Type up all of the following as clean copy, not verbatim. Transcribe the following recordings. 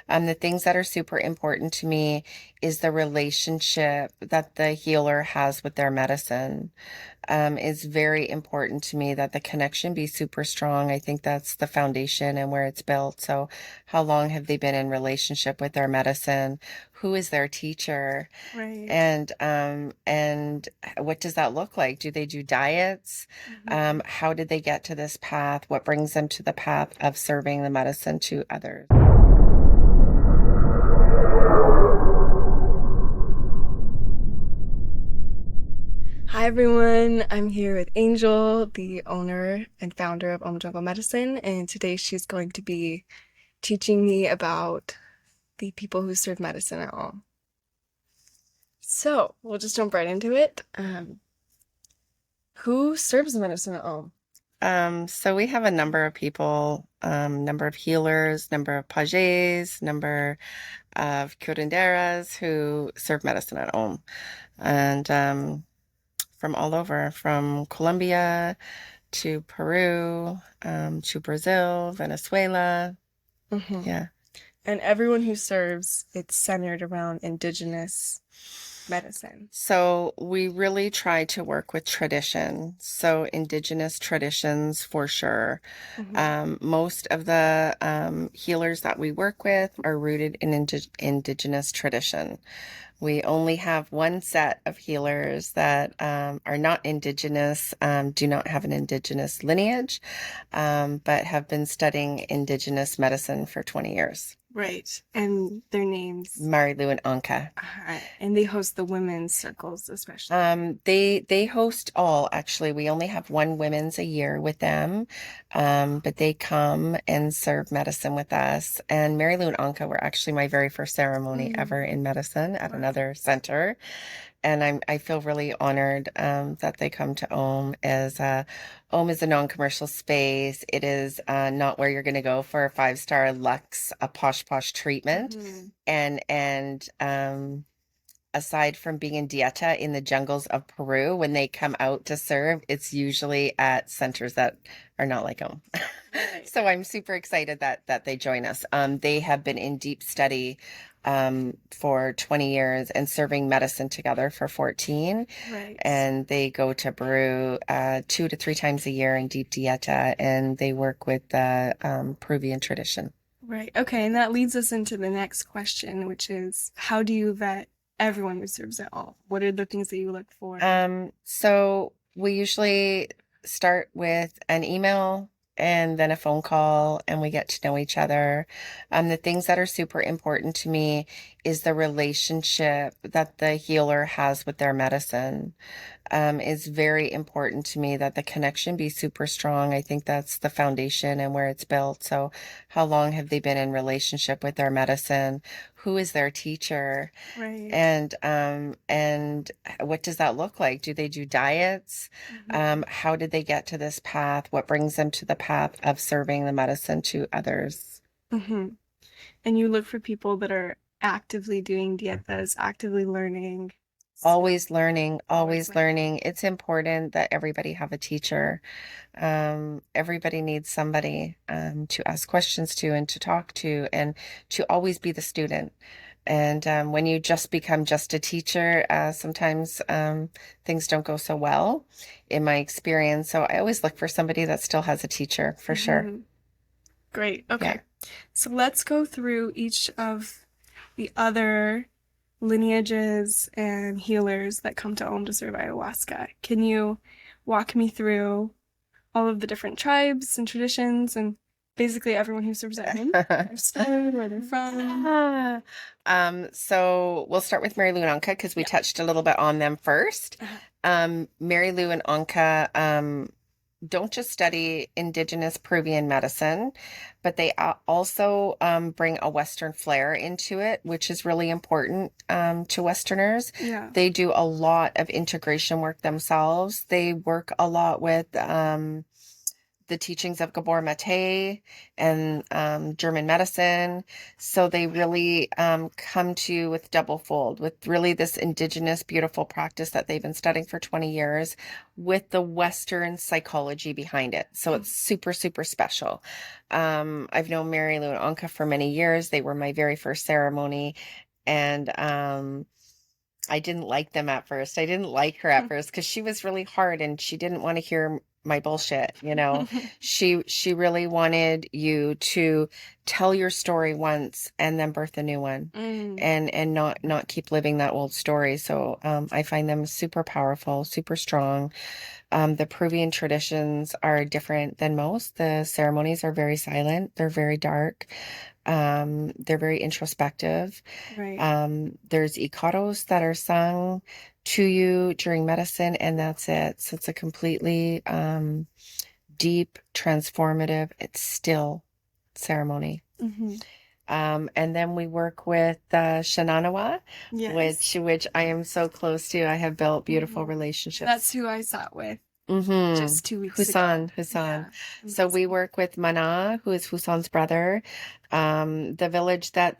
The things that are super important to me is the relationship that the healer has with their medicine. Is very important to me that the connection be super strong. I think that's the foundation and where it's built. So, how long have they been in relationship with their medicine? Who is their teacher? Right. And what does that look like? Do they do diets? Mhm. How did they get to this path? What brings them to the path of serving the medicine to others? Hi everyone, I'm here with Angel, the owner and founder of Jungle Medicine, and today she's going to be teaching me about the people who serve medicine at all. So we'll just jump right into it. Who serves medicine at all? So we have a number of people, number of healers, number of pages, number of curanderas who serve medicine at home. And from all over, from Colombia to Peru, to Brazil, Venezuela. Hmm. Yeah. And everyone who serves, it's centered around indigenous medicine. So we really try to work with tradition. So indigenous traditions for sure. Hmm. Most of the healers that we work with are rooted in indigenous tradition. We only have one set of healers that are not indigenous, do not have an indigenous lineage, but have been studying indigenous medicine for 20 years. Right. And their names. Mary Lou and Anka. And they host the women's circles, especially. They host all actually. We only have one women's a year with them, but they come and serve medicine with us. And Mary Lou and Anka were actually my very first ceremony Mm. ever in medicine at Wow. another center. And I feel really honored that they come to Ohm is a non-commercial space. It is not where you're going to go for a five-star luxe, a posh treatment. Hmm. And aside from being in dieta in the jungles of Peru, when they come out to serve, it's usually at centers that are not like home. Right. So I'm super excited that they join us. They have been in deep study for 20 years and serving medicine together for 14. Right. And they go to Peru 2 to 3 times a year in deep dieta, and they work with the Peruvian tradition. Right. Okay, and that leads us into the next question, which is how do you vet everyone who serves at all? What are the things that you look for? So we usually start with an email and then a phone call, and we get to know each other. The things that are super important to me is the relationship that the healer has with their medicine. Is very important to me that the connection be super strong. I think that's the foundation and where it's built. So, how long have they been in relationship with their medicine? Who is their teacher? Right. And what does that look like? Do they do diets? Hmm. How did they get to this path? What brings them to the path of serving the medicine to others? Hmm. And you look for people that are actively doing dietas, actively learning, still Always learning, always always learning. learning. It's important that everybody have a teacher. Everybody needs somebody to ask questions to and to talk to and to always be the student. And when you just become just a teacher, sometimes things don't go so well in my experience. So I always look for somebody that still has a teacher for sure. Hmm. Great. Yeah. Okay. So let's go through each of the other lineages and healers that come to Om to serve ayahuasca. Can you walk me through all of the different tribes and traditions and basically everyone who serves at home? Their story, where they're from. So we'll start with Mary Lou and Anka because we Yeah. touched a little bit on them first. Uh-huh. Mary Lou and Anka don't just study indigenous Peruvian medicine, but they also bring a Western flair into it, which is really important to Westerners. Yeah. They do a lot of integration work themselves. They work a lot with the teachings of Gabor Mate and German medicine. So they really come to you with double fold, with really this indigenous, beautiful practice that they've been studying for 20 years with the Western psychology behind it. So it's super, super special. I've known Mary Lou and Anka for many years. They were my very first ceremony. And I didn't like them at first. I didn't like her at first because she was really hard and she didn't want to hear my bullshit, you know. She really wanted you to tell your story once and then birth a new one and not keep living that old story. So I find them super powerful, super strong. The Peruvian traditions are different than most. The ceremonies are very silent. They're very dark. They're very introspective. Right. There's icaros that are sung to you during medicine, and that's it. So it's a completely deep, transformative, it's still ceremony. And then we work with Shinanawa, Yes. which I am so close to. I have built beautiful Mhm. relationships. That's who I sat with just 2 weeks ago. Husan. Yeah. So we Amazing. work with Mana, who is Husan's brother. The village that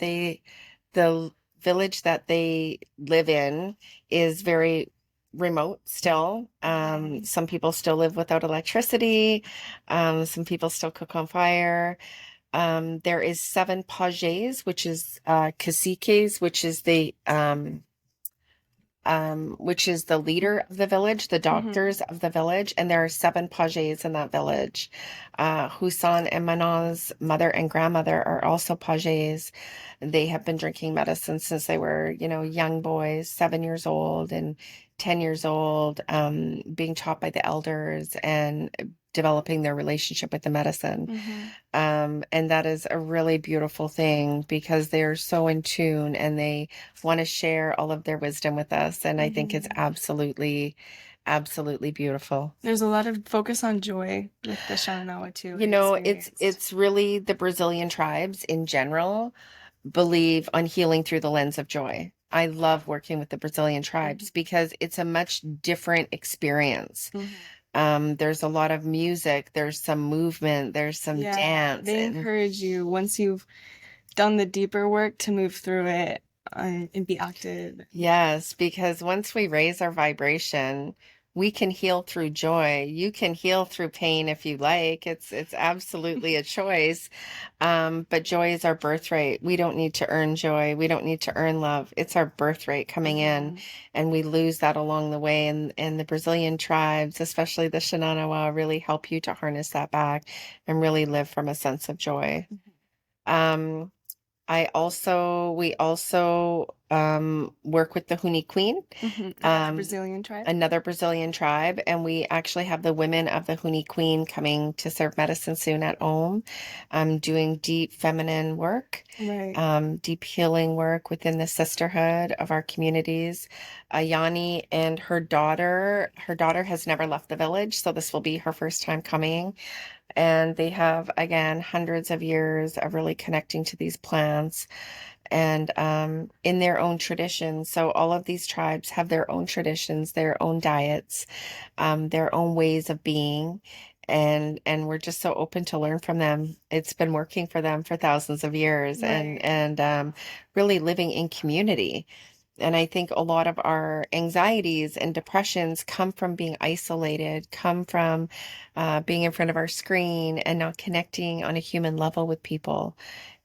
they live in is very remote still. Some people still live without electricity. Some people still cook on fire. There is 7 pages, which is caciques, which is the leader of the village, the doctors of the village, and there are 7 pages in that village. Husan and Manon's mother and grandmother are also pages. They have been drinking medicine since they were, young boys, 7 years old and 10 years old, being taught by the elders and developing their relationship with the medicine. And that is a really beautiful thing because they're so in tune and they want to share all of their wisdom with us. And I think it's absolutely, absolutely beautiful. There's a lot of focus on joy with the Shananawa too. It's really the Brazilian tribes in general believe on healing through the lens of joy. I love working with the Brazilian tribes because it's a much different experience. There's a lot of music, there's some movement, there's some dance. They encourage you once you've done the deeper work to move through it and be active. Yes, because once we raise our vibration, we can heal through joy. You can heal through pain if you like. It's absolutely a choice. But joy is our birthright. We don't need to earn joy. We don't need to earn love. It's our birthright coming in, and we lose that along the way. And the Brazilian tribes, especially the Shinanawa, really help you to harness that back and really live from a sense of joy. Um, we also work with the Huni Queen, Brazilian tribe. another Brazilian tribe, and we actually have the women of the Huni Queen coming to serve medicine soon at Om, doing deep feminine work, deep healing work within the sisterhood of our communities. Ayani and her daughter has never left the village, so this will be her first time coming. And they have, again, hundreds of years of really connecting to these plants and in their own traditions. So all of these tribes have their own traditions, their own diets, their own ways of being. And we're just so open to learn from them. It's been working for them for thousands of years and really living in community. And I think a lot of our anxieties and depressions come from being isolated, come from being in front of our screen and not connecting on a human level with people.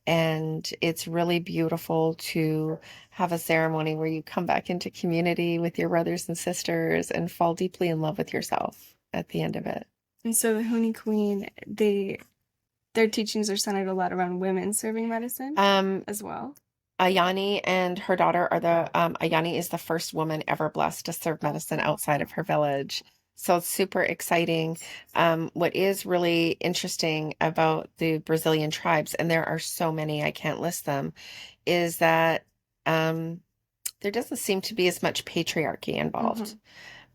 And it's really beautiful to have a ceremony where you come back into community with your brothers and sisters and fall deeply in love with yourself at the end of it. And so the Huni Queen, their teachings are centered a lot around women serving medicine as well. Ayani and her daughter Ayani is the first woman ever blessed to serve medicine outside of her village. So it's super exciting. What is really interesting about the Brazilian tribes, and there are so many, I can't list them, is that there doesn't seem to be as much patriarchy involved.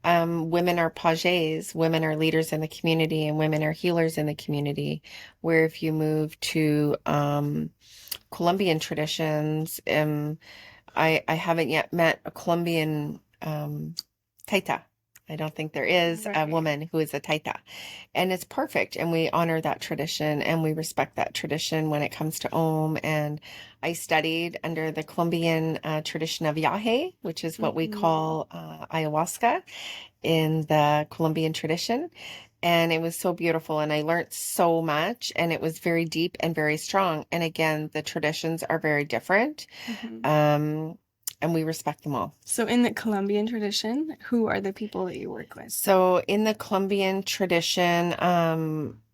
Women are pages, women are leaders in the community, and women are healers in the community. Where if you move to Colombian traditions, I haven't yet met a Colombian Taita. I don't think there is a Right. woman who is a taita. And it's perfect. And we honor that tradition and we respect that tradition when it comes to Om. And I studied under the Colombian tradition of Yahe, which is what we Hmm. call ayahuasca in the Colombian tradition. And it was so beautiful. And I learned so much. And it was very deep and very strong. And again, the traditions are very different. Hmm. Um, and we respect them all. So in the Colombian tradition, who are the people that you work with? So in the Colombian tradition,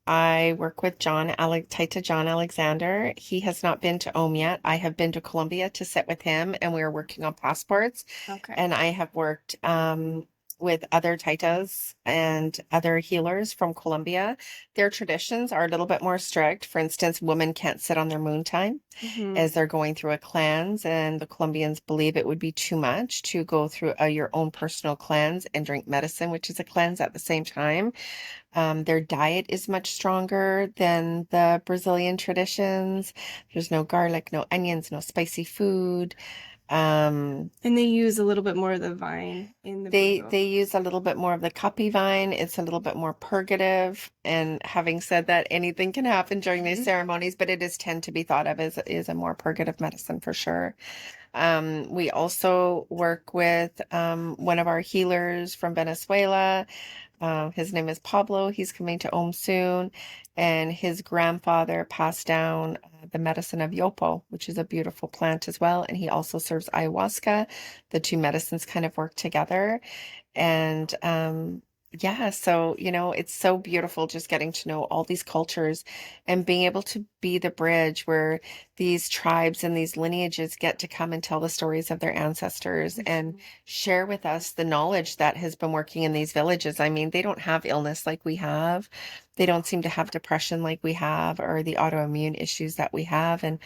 I work with Taita John Alexander. He has not been to Om yet. I have been to Colombia to sit with him, and we are working on passports. Okay. And I have worked with other Taitas and other healers from Colombia. Their traditions are a little bit more strict. For instance, women can't sit on their moon time Hmm. as they're going through a cleanse, and the Colombians believe it would be too much to go through your own personal cleanse and drink medicine, which is a cleanse at the same time. Their diet is much stronger than the Brazilian traditions. There's no garlic, no onions, no spicy food. Um, And they use a little bit more of the vine in the they brew. use a little bit more of the copy vine. It's a little bit more purgative. And having said that, anything can happen during these Mhm. ceremonies, but it is tend to be thought of as is a more purgative medicine for sure. We also work with one of our healers from Venezuela. His name is Pablo. He's coming to Om soon. And his grandfather passed down the medicine of yopo, which is a beautiful plant as well. And he also serves ayahuasca. The two medicines kind of work together. And yeah, so, it's so beautiful just getting to know all these cultures and being able to be the bridge where these tribes and these lineages get to come and tell the stories of their ancestors and Mhm. share with us the knowledge that has been working in these villages. I mean, they don't have illness like we have. They don't seem to have depression like we have or the autoimmune issues that we have. And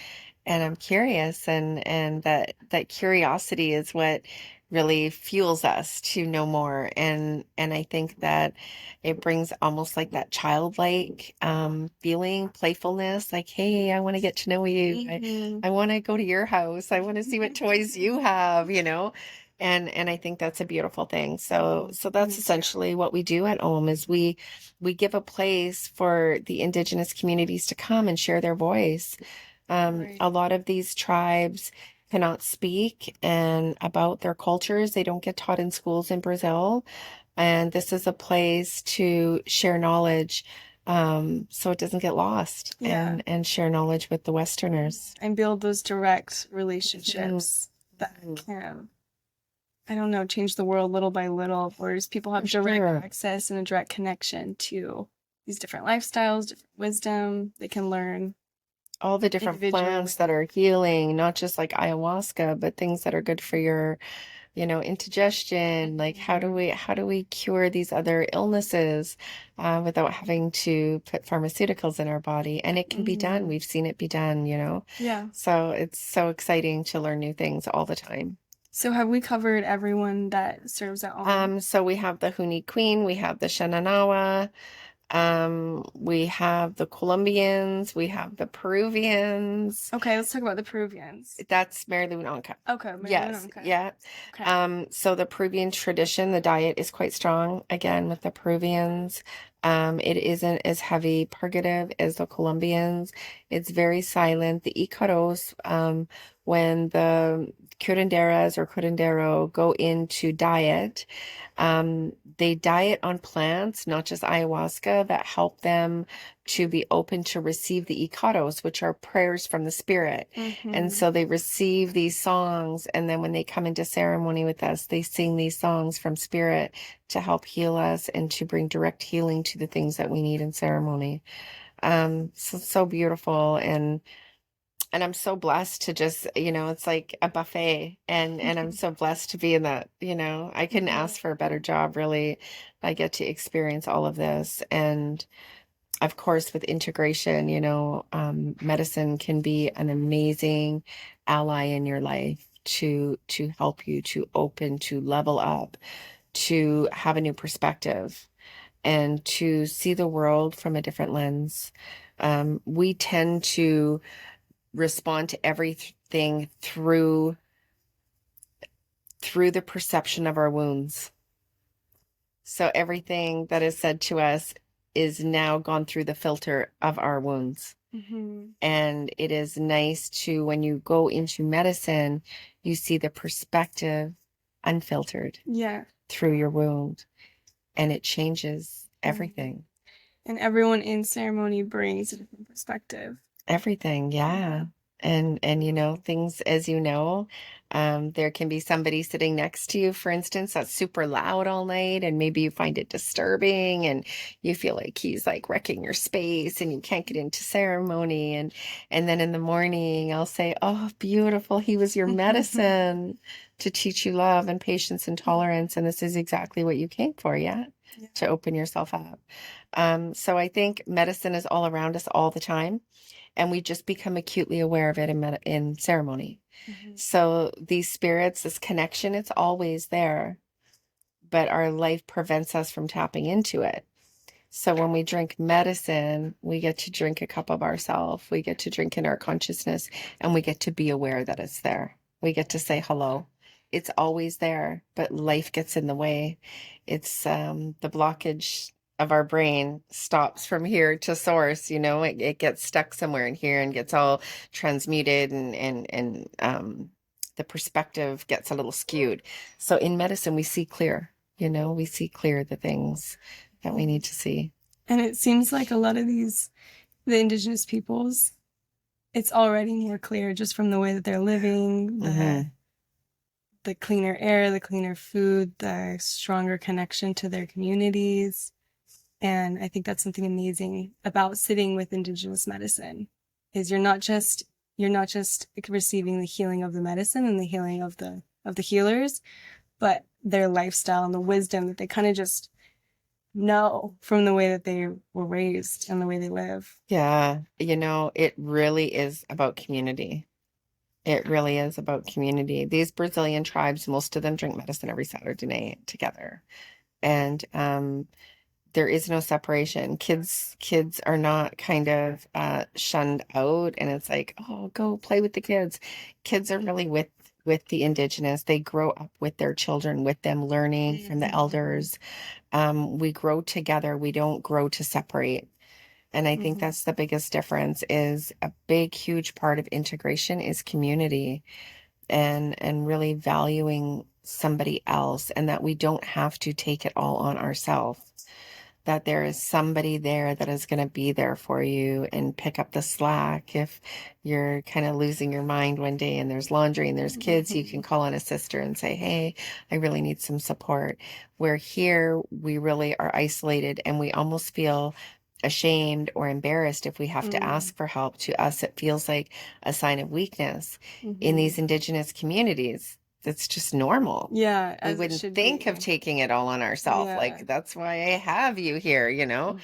I'm curious, and that curiosity is what really fuels us to know more. And I think that it brings almost like that childlike feeling, playfulness, like, hey, I want to get to know you. Mhm. I want to go to your house. I want to see what toys you have. And I think that's a beautiful thing. So that's Me too. essentially what we do at Om is we give a place for the indigenous communities to come and share their voice. Right. A lot of these tribes cannot speak and about their cultures. They don't get taught in schools in Brazil. And this is a place to share knowledge, so it doesn't get lost Yeah. and share knowledge with the Westerners. And build those direct Mhm. relationships that Mhm. can, I don't know, change the world little by little, whereas people For have direct sure. access and a direct connection to these different lifestyles, different wisdom they can learn All the different plants that individually. are healing, not just like ayahuasca, but things that are good for your indigestion. Like Mhm. how do we cure these other illnesses without having to put pharmaceuticals in our body? And it can be done. Mhm. We've seen it be done. Yeah. So it's so exciting to learn new things all the time. So have we covered everyone that serves at home? So we have the Huni Queen, we have the Shenanawa, we have the Colombians, we have the Peruvians. Okay, let's talk about the Peruvians. That's Mary Lou Anka. Okay, Marilyn. Yes, Okay. yeah. Okay. So the Peruvian tradition, the diet is quite strong again with the Peruvians. It isn't as heavy purgative as the Colombians. It's very silent. The Icaros, when the curanderas or curandero go into diet, they diet on plants, not just ayahuasca, that help them to be open to receive the Icaros, which are prayers from the spirit. And Mm-hmm. so they receive these songs, and then when they come into ceremony with us, they sing these songs from spirit to help heal us and to bring direct healing to the things that we need in ceremony. So beautiful, and I'm so blessed to just, it's like a buffet, and I'm so blessed to be in that. I couldn't Mm-hmm. ask for a better job, really. I get to experience all of this, and of course, with integration, medicine can be an amazing ally in your life to help you to open, to level up, to have a new perspective, and to see the world from a different lens. We tend to respond to everything through the perception of our wounds. So everything that is said to us is now gone through the filter of our wounds. Mm-hmm. And it is nice to, when you go into medicine, you see the perspective unfiltered Yeah. through your wound, and it changes Mm-hmm. everything. And everyone in ceremony brings a different perspective. Everything, yeah. And you know, things as you know, there can be somebody sitting next to you, for instance, that's super loud all night, and maybe you find it disturbing and you feel like he's like wrecking your space and you can't get into ceremony. And then in the morning I'll say, oh, beautiful, he was your medicine to teach you love and patience and tolerance. And this is exactly what you came for, yeah, Yeah. to open yourself up. So I think medicine is all around us all the time, and we just become acutely aware of it in ceremony. Mm-hmm. So these spirits, this connection, it's always there, but our life prevents us from tapping into it. So when we drink medicine, we get to drink a cup of ourself. We get to drink in our consciousness, and we get to be aware that it's there. We get to say hello. It's always there, but life gets in the way. It's the blockage of our brain stops from here to source, you know, it gets stuck somewhere in here and gets all transmuted, and the perspective gets a little skewed. So in medicine, we see clear, you know, we see clear the things that we need to see. And it seems like a lot of the indigenous peoples, it's already more clear just from the way that they're living, Mm-hmm. the cleaner air, the cleaner food, the stronger connection to their communities. And I think that's something amazing about sitting with indigenous medicine is you're not just receiving the healing of the medicine and the healing of the healers, but their lifestyle and the wisdom that they kind of just know from the way that they were raised and the way they live. Yeah, you know, it really is about community. It really is about community. These Brazilian tribes, most of them drink medicine every Saturday night together. And there is no separation. Kids are not kind of shunned out, and it's like, oh, go play with the kids. Kids are really with the indigenous. They grow up with their children, with them learning from the elders. We grow together. We don't grow to separate. And I think Mm-hmm. that's the biggest difference. Is a big, huge part of integration is community, and really valuing somebody else, and that we don't have to take it all on ourselves, that there is somebody there that is going to be there for you and pick up the slack. If you're kind of losing your mind one day and there's laundry and there's kids, you can call on a sister and say, hey, I really need some support. Where here we really are isolated, and we almost feel ashamed or embarrassed if we have to ask for help. To us, it feels like a sign of weakness. In these indigenous communities, it's just normal. Yeah, We as it wouldn't should think be. of taking it all on ourselves. Yeah. Like, that's why I have you here, you know?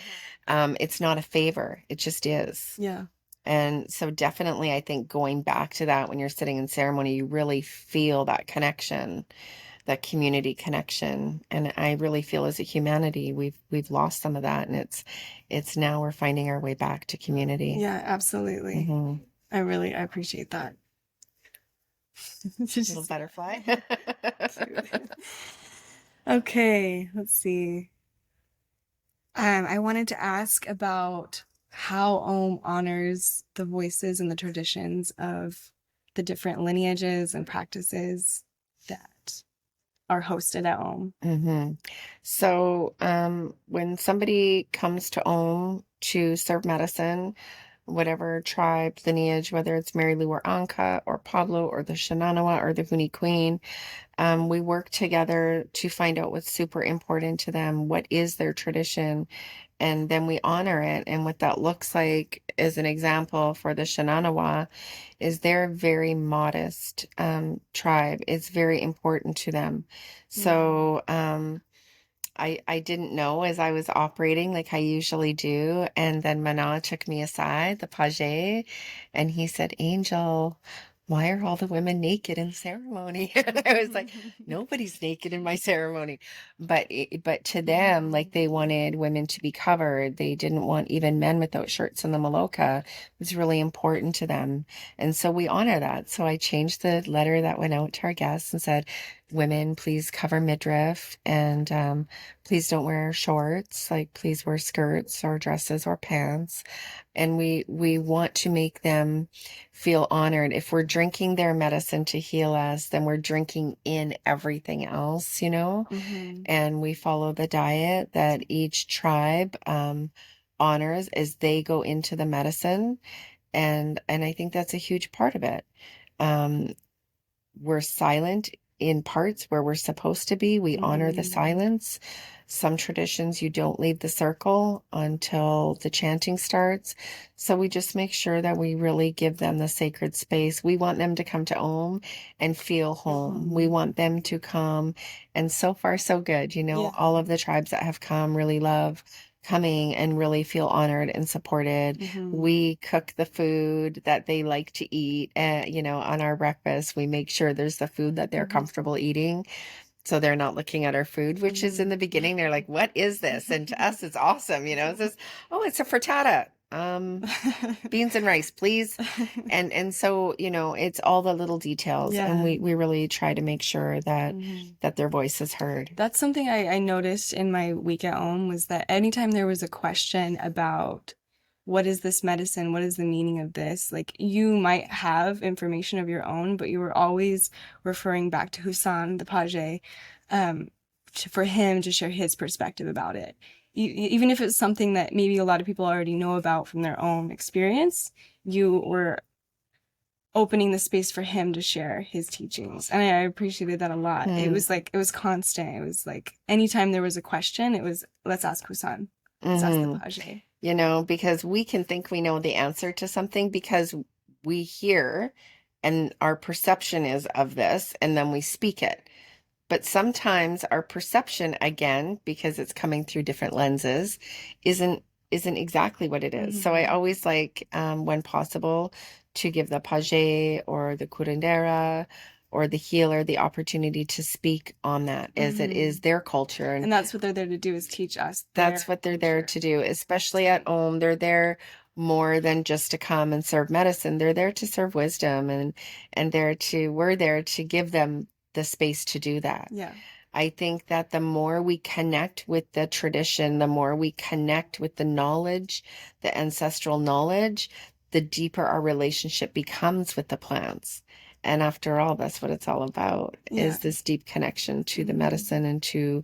It's not a favor. It just is. Yeah. And so definitely, I think going back to that, when you're sitting in ceremony, you really feel that connection, that community connection. And I really feel as a humanity, we've lost some of that. And it's now we're finding our way back to community. Yeah, absolutely. Mhm. I appreciate that. Little butterfly. Okay, let's see. I wanted to ask about how Om honors the voices and the traditions of the different lineages and practices that are hosted at Om. Mm-hmm. So, when somebody comes to Om to serve medicine, whatever tribe, lineage, whether it's Mary Lou or Anka or Pablo or the Shinanawa or the Huni Queen, we work together to find out what's super important to them, what is their tradition, and then we honor it. And what that looks like, as an example for the Shinanawa, is they're a very modest tribe. It's very important to them. So I didn't know as I was operating like I usually do. And then Mana took me aside, the page, and he said, Angel, why are all the women naked in ceremony? And I was like, nobody's naked in my ceremony. But to them, like, they wanted women to be covered. They didn't want even men without shirts in the Maloka. It was really important to them. And so we honor that. So I changed the letter that went out to our guests and said, women, please cover midriff, and please don't wear shorts. Like, please wear skirts or dresses or pants. And we want to make them feel honored. If we're drinking their medicine to heal us, then we're drinking in everything else, you know? Mm-hmm. And we follow the diet that each tribe honors as they go into the medicine. And I think that's a huge part of it. Um, we're silent in parts where we're supposed to be. We honor the Mm-hmm. silence. Some traditions, you don't leave the circle until the chanting starts. So we just make sure that we really give them the sacred space. We want them to come to Om and feel home. We want them to come. And so far, so good. You know, Yeah. all of the tribes that have come really love coming and really feel honored and supported. Mm-hmm. We cook the food that they like to eat. You know, on our breakfast, we make sure there's the food that they're Mm-hmm. comfortable eating. So they're not looking at our food, which is in the beginning, they're like, what is this? And to us, it's awesome. You know, it's just, oh, it's a frittata. Beans and rice, please. And so, you know, it's all the little details. And Yeah. we really try to make sure that Mm-hmm. their voice is heard. That's something I noticed in my week at home was that anytime there was a question about what is this medicine, what is the meaning of this, like you might have information of your own, but you were always referring back to Husan, the Page, for him to share his perspective about it. Even if it's something that maybe a lot of people already know about from their own experience, you were opening the space for him to share his teachings. And I appreciated that a lot. It Mm. was like, it was constant. It was like, anytime there was a question, it was, let's ask Husan. Let's ask the Hmm. Page. You know, because we can think we know the answer to something because we hear and our perception is of this, and then we speak it. But sometimes our perception, again, because it's coming through different lenses, isn't exactly what it is. So I Mm-hmm. always like, when possible, to give the page or the curandera or the healer the opportunity to speak on that, as it Mm-hmm. is their culture. And that's what they're there to do is teach us That's their what they're there culture. to do, especially at home. They're there more than just to come and serve medicine. They're there to serve wisdom, and we're there to give them the space to do that. Yeah. I think that the more we connect with the tradition, the more we connect with the knowledge, the ancestral knowledge, the deeper our relationship becomes with the plants. And after all, that's what it's all about, Yeah. is this deep connection to the Mm-hmm. medicine and to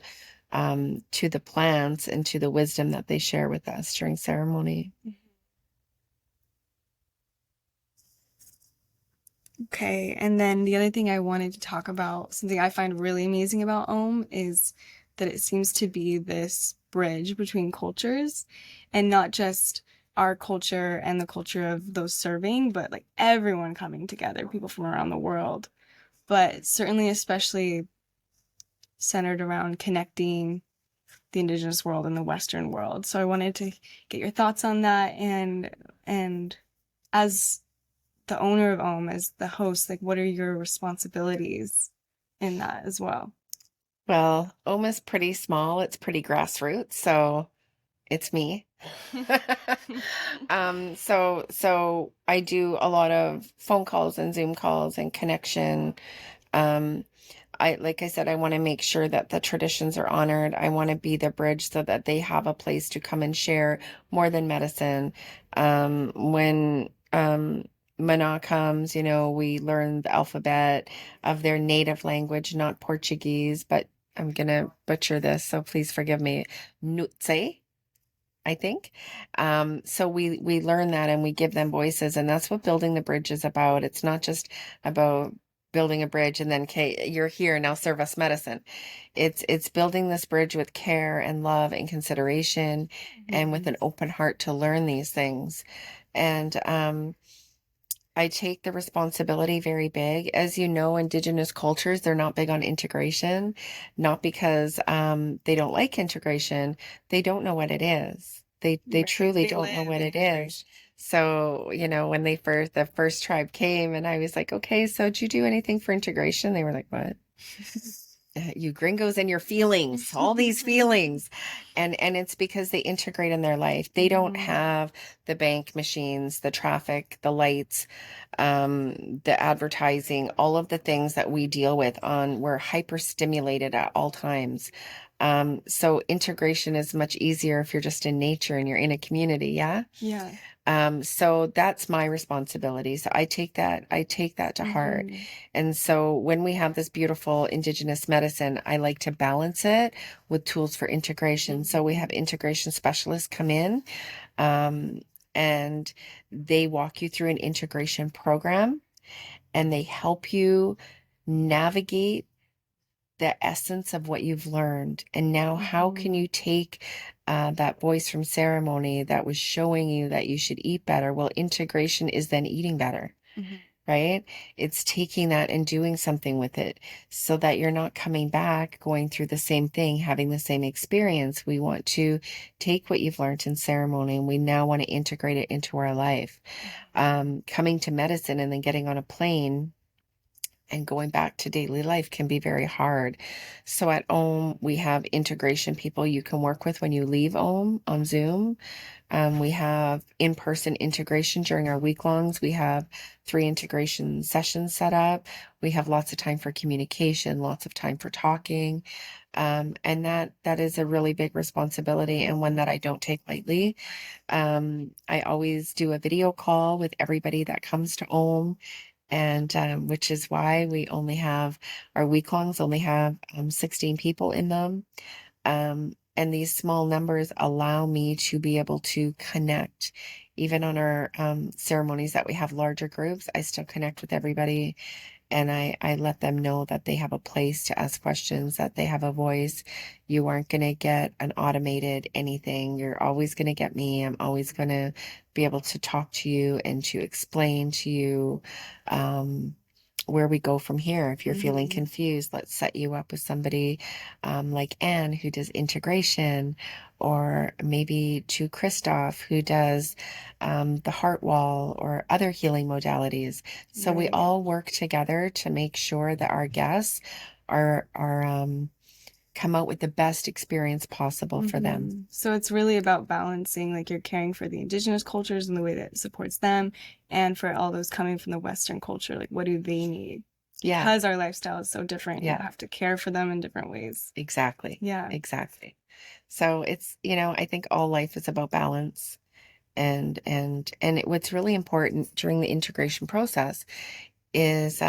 the plants and to the wisdom that they share with us during ceremony. Okay, and then the other thing I wanted to talk about, something I find really amazing about Om, is that it seems to be this bridge between cultures and not just our culture and the culture of those serving, but like everyone coming together, people from around the world. But certainly, especially centered around connecting the indigenous world and the Western world. So I wanted to get your thoughts on that and as the owner of Om, as the host, like what are your responsibilities in that as well? Well, Oma's pretty small. It's pretty grassroots, so it's me. So I do a lot of phone calls and Zoom calls and connection. Um, like I said, I want to make sure that the traditions are honored. I want to be the bridge so that they have a place to come and share more than medicine. When Mana comes, you know, we learn the alphabet of their native language, not Portuguese, but I'm gonna butcher this, so please forgive me. Nutse, I think. So we learn that and we give them voices, and that's what building the bridge is about. It's not just about building a bridge and then, okay, you're here, now serve us medicine. It's building this bridge with care and love and consideration and with Mm-hmm. an open heart to learn these things. And I take the responsibility very big. As you know, indigenous cultures, they're not big on integration, not because they don't like integration. They don't know what it is. They Right. truly They don't know live what in it is. So, you know, when the first tribe came and I was like, okay, so did you do anything for integration? They were like, what? integration. You gringos and your feelings, all these feelings. And it's because they integrate in their life. They don't Mhm. have the bank machines, the traffic, the lights, the advertising, all of the things that we deal with on, we're hyper stimulated at all times. So integration is much easier if you're just in nature and you're in a community. Yeah. Yeah. So that's my responsibility. So I take that to heart. Mhm. And so when we have this beautiful indigenous medicine, I like to balance it with tools for integration. So we have integration specialists come in, um, and they walk you through an integration program and they help you navigate the essence of what you've learned. And now, how can Mhm. you take that voice from ceremony that was showing you that you should eat better? Well, integration is then eating better, Mhm. right? It's taking that and doing something with it so that you're not coming back, going through the same thing, having the same experience. We want to take what you've learned in ceremony and we now want to integrate it into our life. Coming to medicine and then getting on a plane and going back to daily life can be very hard. So at Om, we have integration people you can work with when you leave Om on Zoom. We have in-person integration during our week longs. We have 3 integration sessions set up. We have lots of time for communication, lots of time for talking. And that is a really big responsibility and one that I don't take lightly. I always do a video call with everybody that comes to Om, and which is why we only have our week longs only have 16 people in them. And these small numbers allow me to be able to connect. Even on our ceremonies that we have larger groups, I still connect with everybody and I let them know that they have a place to ask questions, that they have a voice. You aren't going to get an automated anything. You're always going to get me. I'm always going to be able to talk to you and to explain to you um, where we go from here. If you're feeling Mhm. confused, let's set you up with somebody like Anne who does integration, or maybe to Christoph who does the heart wall or other healing modalities. So we Right. all work together to make sure that our guests are come out with the best experience possible for them. So it's really about balancing, like you're caring for the indigenous cultures and the way that it supports them, and for all those coming from the Western culture, like what do they need? Yeah, Because our lifestyle is so different, you yeah, have to care for them in different ways. exactly. Yeah. Exactly. So it's, I think all life is about balance. What's really important during the integration process is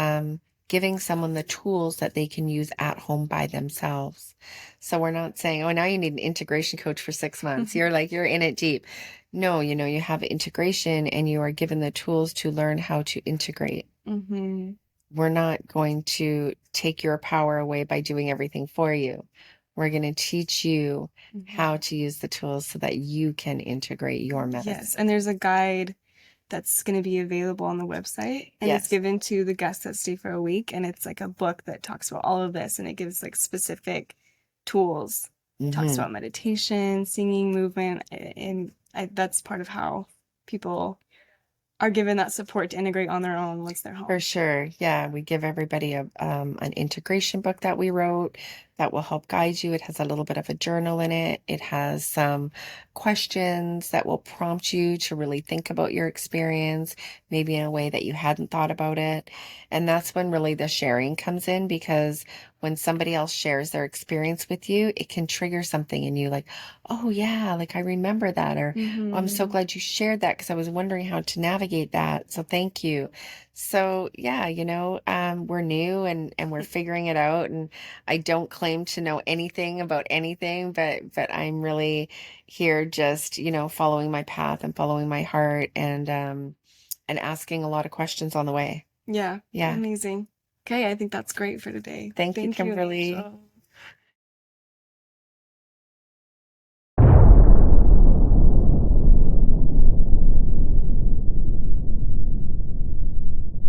giving someone the tools that they can use at home by themselves. So we're not saying, oh, now you need an integration coach for 6 months. You're like, you're in it deep. No, you have integration and you are given the tools to learn how to integrate. hmm We're not going to take your power away by doing everything for you. We're going to teach you how to use the tools so that you can integrate your Yes, medicine. and there's a guide that's going to be available on the website, and it's Yes. given to the guests that stay for a week, and it's like a book that talks about all of this, and it gives like specific tools. Talks Hmm. about meditation, singing, movement, and that's part of how people are given that support to integrate on their own once they're For home. sure. Yeah, we give everybody an integration book that we wrote that will help guide you. It has a little bit of a journal in it. It has some questions that will prompt you to really think about your experience, maybe in a way that you hadn't thought about it. And that's when really the sharing comes in, because when somebody else shares their experience with you, it can trigger something in you like, oh yeah, like I remember that, or oh, I'm so Mm-hmm. glad you shared that because I was wondering how to navigate that. So thank you. So yeah, we're new and we're figuring it out. And I don't claim to know anything about anything, but I'm really here just, following my path and following my heart and asking a lot of questions on the way. Yeah, Yeah. amazing. Okay, I think that's great for today. Thank you, Thank you, Kimberly. Angel.